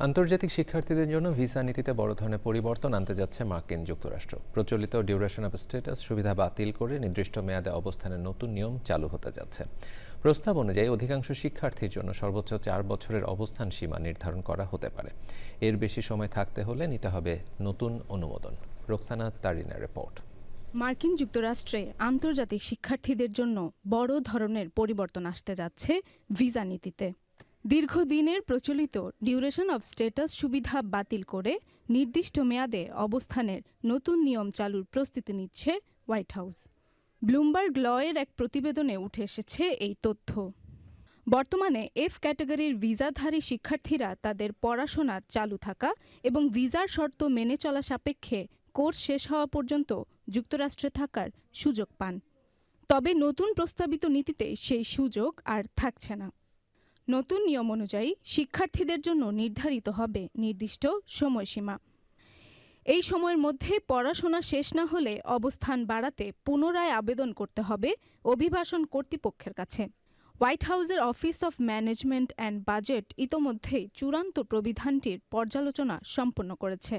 আন্তর্জাতিক শিক্ষার্থীদের জন্য ভিসা নীতিতে বড় ধরনের পরিবর্তন আনতে যাচ্ছে মার্কিন যুক্তরাষ্ট্র। প্রচলিত ডিউরেশন অফ স্ট্যাটাস সুবিধা বাতিল করে নির্দিষ্ট মেয়াদে অবস্থানের নতুন নিয়ম চালু হতে যাচ্ছে। প্রস্তাব অনুযায়ী অধিকাংশ শিক্ষার্থীর জন্য সর্বোচ্চ 4 বছরের অবস্থান সীমা নির্ধারণ করা হতে পারে। এর বেশি সময় থাকতে হলে নিতে হবে নতুন অনুমোদন। রোকসানা তারিনের রিপোর্ট। মার্কিন যুক্তরাষ্ট্রে আন্তর্জাতিক শিক্ষার্থীদের জন্য বড় ধরনের পরিবর্তন আসতে যাচ্ছে ভিসা নীতিতে। দীর্ঘদিনের প্রচলিত ডিউরেশন অফ স্ট্যাটাস সুবিধা বাতিল করে নির্দিষ্ট মেয়াদে অবস্থানের নতুন নিয়ম চালুর প্রস্তুতি নিচ্ছে হোয়াইট হাউস। ব্লুমবার্গ লয়ের এক প্রতিবেদনে উঠে এসেছে এই তথ্য। বর্তমানে এফ ক্যাটাগরির ভিসাধারী শিক্ষার্থীরা তাদের পড়াশোনা চালু থাকা এবং ভিসার শর্ত মেনে চলা সাপেক্ষে কোর্স শেষ হওয়া পর্যন্ত যুক্তরাষ্ট্রে থাকার সুযোগ পান। তবে নতুন প্রস্তাবিত নীতিতে সেই সুযোগ আর থাকছে না। নতুন নিয়ম অনুযায়ী শিক্ষার্থীদের জন্য নির্ধারিত হবে নির্দিষ্ট সময়সীমা। এই সময়ের মধ্যে পড়াশোনা শেষ না হলে অবস্থান বাড়াতে পুনরায় আবেদন করতে হবে অভিবাসন কর্তৃপক্ষের কাছে। হোয়াইট হাউসের office of management and budget ইতোমধ্যেই চূড়ান্ত প্রবিধানটির পর্যালোচনা সম্পন্ন করেছে।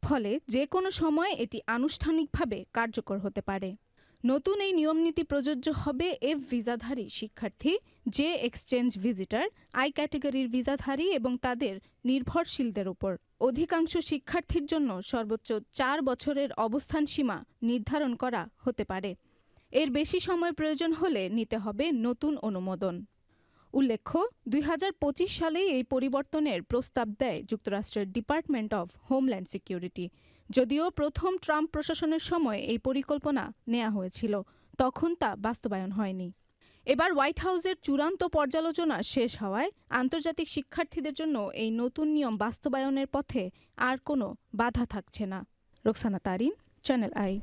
ফলে যে কোনো সময় এটি আনুষ্ঠানিকভাবে কার্যকর হতে পারে। নতুন এই নিয়মনীতি প্রযোজ্য হবে এফ ভিসাধারী শিক্ষার্থী, জে এক্সচেঞ্জ ভিজিটার, আই ক্যাটাগরির ভিসাধারী এবং তাদের নির্ভরশীলদের উপর। অধিকাংশ শিক্ষার্থীর জন্য সর্বোচ্চ 4 বছরের অবস্থান সীমা নির্ধারণ করা হতে পারে। এর বেশি সময় প্রয়োজন হলে নিতে হবে নতুন অনুমোদন। উল্লেখ্য, 2025 সালে এই পরিবর্তনের প্রস্তাব দেয় যুক্তরাষ্ট্রের ডিপার্টমেন্ট অফ হোমল্যান্ড সিকিউরিটি। যদিও প্রথম ট্রাম্প প্রশাসনের সময় এই পরিকল্পনা নেওয়া হয়েছিল, তখন তা বাস্তবায়ন হয়নি। এবার হোয়াইট হাউসের চূড়ান্ত পর্যালোচনা শেষ হওয়ায় আন্তর্জাতিক শিক্ষার্থীদের জন্য এই নতুন নিয়ম বাস্তবায়নের পথে আর কোনো বাধা থাকছে না। Roksana Tarin, channel I.